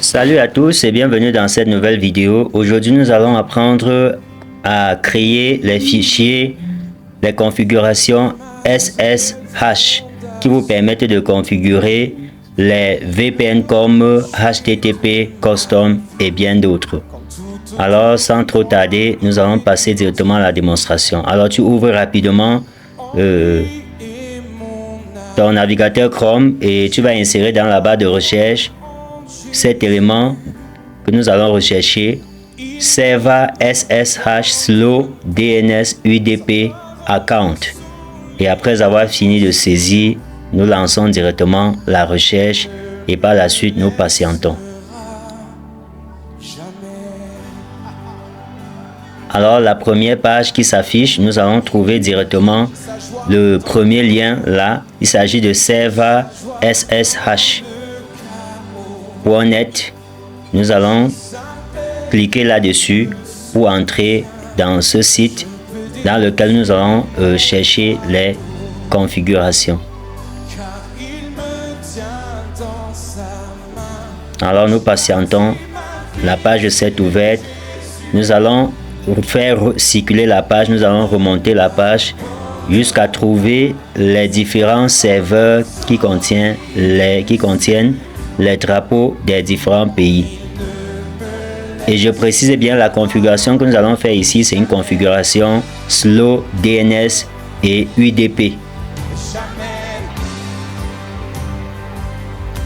Salut à tous et bienvenue dans cette nouvelle vidéo. Aujourd'hui, nous allons apprendre à créer les fichiers, les configurations SSH qui vous permettent de configurer les VPN comme HTTP, Custom et bien d'autres. Alors, sans trop tarder, nous allons passer directement à la démonstration. Alors, tu ouvres rapidement ton navigateur Chrome et tu vas insérer dans la barre de recherche cet élément que nous allons rechercher, Server SSH Slow DNS UDP Account. Et après avoir fini de saisir, nous lançons directement la recherche et par la suite nous patientons. Alors la première page qui s'affiche, nous allons trouver directement le premier lien là. Il s'agit de Server SSH.net. Nous allons cliquer là-dessus pour entrer dans ce site dans lequel nous allons chercher les configurations. Alors nous patientons, la page s'est ouverte, nous allons faire circuler la page, nous allons remonter la page jusqu'à trouver les différents serveurs qui contiennent les drapeaux des différents pays. Et je précise bien, la configuration que nous allons faire ici, c'est une configuration Slow DNS et UDP.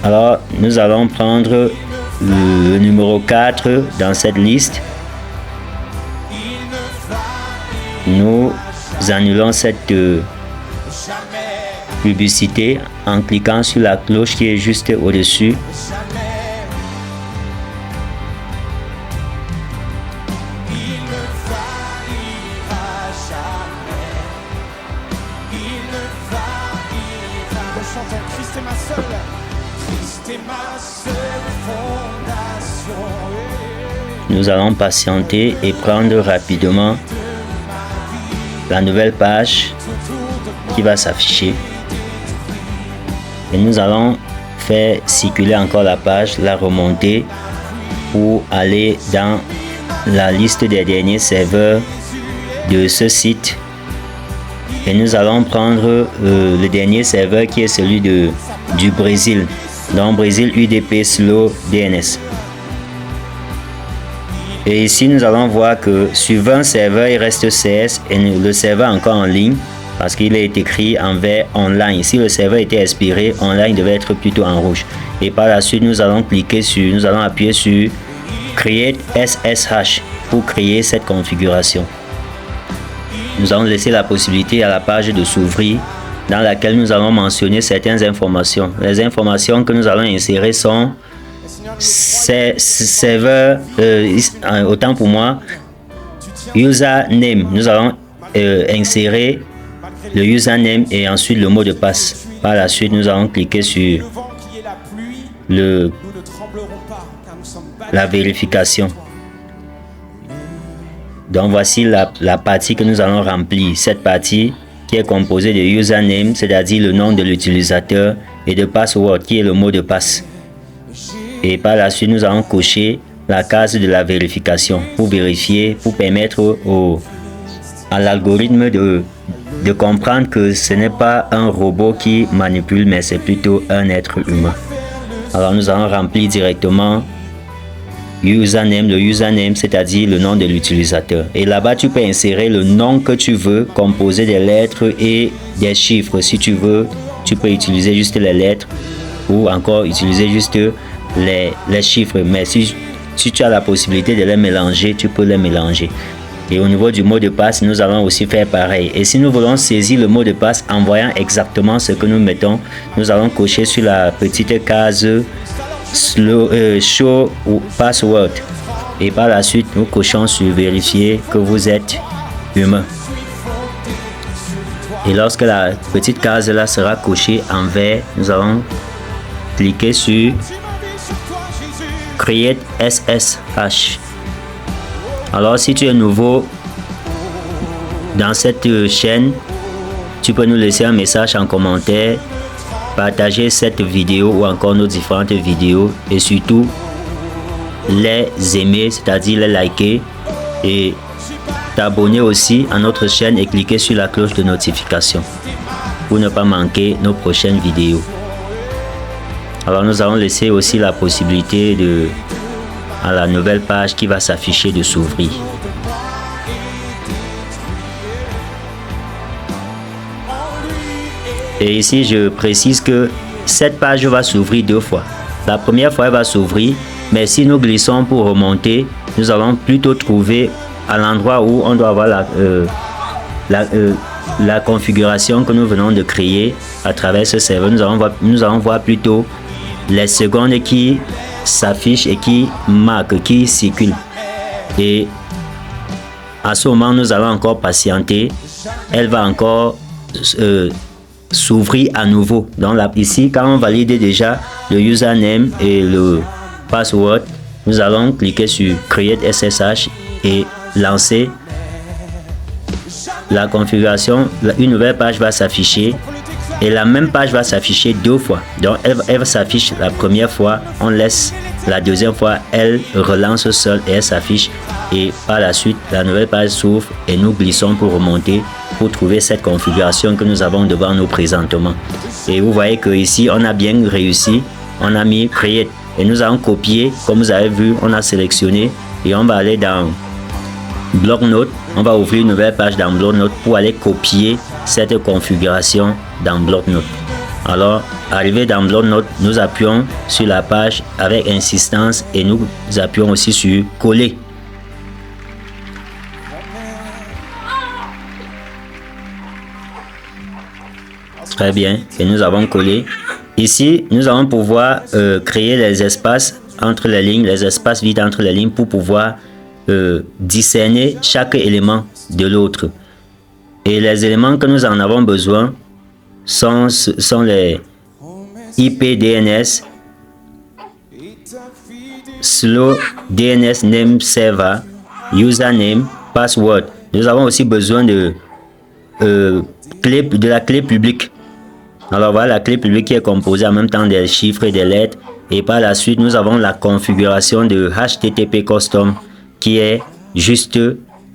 Alors, nous allons prendre le numéro 4 dans cette liste. Nous annulons cette publicité en cliquant sur la cloche qui est juste au-dessus. Nous allons patienter et prendre rapidement la nouvelle page qui va s'afficher. Et nous allons faire circuler encore la page, la remonter pour aller dans la liste des derniers serveurs de ce site. Et nous allons prendre le dernier serveur qui est celui du Brésil. Donc Brésil UDP Slow DNS. Et ici nous allons voir que sur 20 serveurs il reste 16 et le serveur encore en ligne parce qu'il est écrit en vert online. Si le serveur était expiré, online devait être plutôt en rouge. Et par la suite nous allons appuyer sur Create SSH pour créer cette configuration. Nous allons laisser la possibilité à la page de s'ouvrir dans laquelle nous allons mentionner certaines informations. Les informations que nous allons insérer sont serveur, autant pour moi, username. Nous allons insérer le username et ensuite le mot de passe. Par la suite, nous allons cliquer sur la vérification. Donc voici la partie que nous allons remplir. Cette partie qui est composée de username, c'est-à-dire le nom de l'utilisateur, et de password qui est le mot de passe. Et par la suite, nous allons cocher la case de la vérification pour vérifier, pour permettre à l'algorithme de comprendre que ce n'est pas un robot qui manipule, mais c'est plutôt un être humain. Alors nous allons remplir directement username, le username, c'est-à-dire le nom de l'utilisateur. Et là-bas, tu peux insérer le nom que tu veux, composé des lettres et des chiffres. Si tu veux, tu peux utiliser juste les lettres ou encore utiliser juste les chiffres. Mais si tu as la possibilité de les mélanger, tu peux les mélanger. Et au niveau du mot de passe, nous allons aussi faire pareil. Et si nous voulons saisir le mot de passe en voyant exactement ce que nous mettons, nous allons cocher sur la petite case show ou password. Et par la suite, nous cochons sur vérifier que vous êtes humain. Et lorsque la petite case là sera cochée en vert, nous allons cliquer sur Create SSH. Alors si tu es nouveau dans cette chaîne, tu peux nous laisser un message en commentaire partager cette vidéo ou encore nos différentes vidéos et surtout les aimer, c'est-à-dire les liker et t'abonner aussi à notre chaîne et cliquer sur la cloche de notification pour ne pas manquer nos prochaines vidéos. Alors nous allons laisser aussi la possibilité à la nouvelle page qui va s'afficher de s'ouvrir. Et ici je précise que cette page va s'ouvrir 2 fois. La première fois elle va s'ouvrir, mais si nous glissons pour remonter, nous allons plutôt trouver à l'endroit où on doit avoir la configuration que nous venons de créer à travers ce serveur. Nous allons voir plutôt les secondes qui s'affichent et qui marquent, qui circulent. Et à ce moment, nous allons encore patienter. Elle va encore s'ouvrir à nouveau. Donc là, ici, quand on valide déjà le username et le password, nous allons cliquer sur Create SSH et lancer la configuration. Une nouvelle page va s'afficher et la même page va s'afficher 2 fois. Donc elle s'affiche la première fois, on laisse la deuxième fois, elle relance seule et elle s'affiche, et par la suite la nouvelle page s'ouvre et nous glissons pour remonter pour trouver cette configuration que nous avons devant nous présentement. Et vous voyez que ici on a bien réussi, on a mis Create et nous allons copier, comme vous avez vu, on a sélectionné et on va aller dans Bloc-Notes. On va ouvrir une nouvelle page dans Bloc-Notes pour aller copier cette configuration dans Bloc-Notes. Alors, arrivé dans Bloc-Notes, nous appuyons sur la page avec insistance et nous appuyons aussi sur Coller. Très bien, et nous avons collé. Ici, nous allons pouvoir créer les espaces entre les lignes, les espaces vides entre les lignes pour pouvoir discerner chaque élément de l'autre. Et les éléments que nous en avons besoin sont les IP DNS, slow DNS name server, username, password. Nous avons aussi besoin de la clé publique. Alors voilà la clé publique qui est composée en même temps des chiffres et des lettres. Et par la suite, nous avons la configuration de HTTP custom qui est juste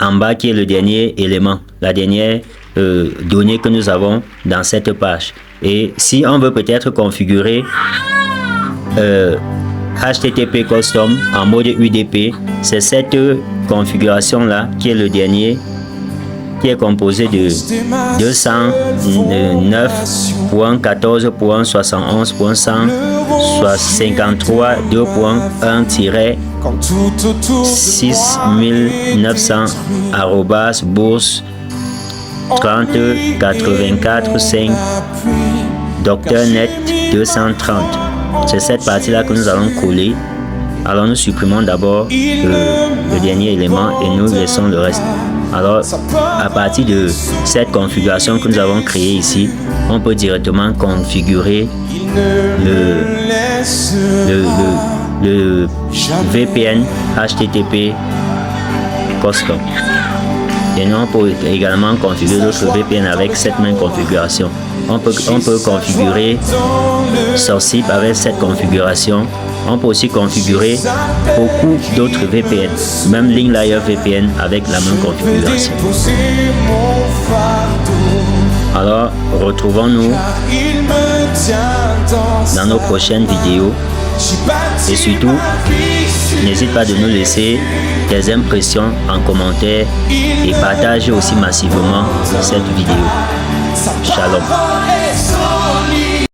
en bas, qui est le dernier élément, la dernière donnée que nous avons dans cette page. Et si on veut peut-être configurer HTTP custom en mode UDP, c'est cette configuration là qui est le dernier, qui est composé de 209.14.161.2.1-6900 bourse 30.84.5 DoctorNet 230. C'est cette partie là que nous allons coller. Alors nous supprimons d'abord le dernier élément et nous laissons le reste. Alors à partir de cette configuration que nous avons créée ici, on peut directement configurer le VPN HTTP custom. Et nous on peut également configurer d'autres VPN avec cette même configuration. On peut configurer SourceZip avec cette configuration. On peut aussi configurer beaucoup d'autres VPN, même Linklayer VPN avec la même configuration. Alors, retrouvons-nous dans nos prochaines vidéos. Et surtout, n'hésite pas de nous laisser tes impressions en commentaire et partage aussi massivement cette vidéo. Shalom.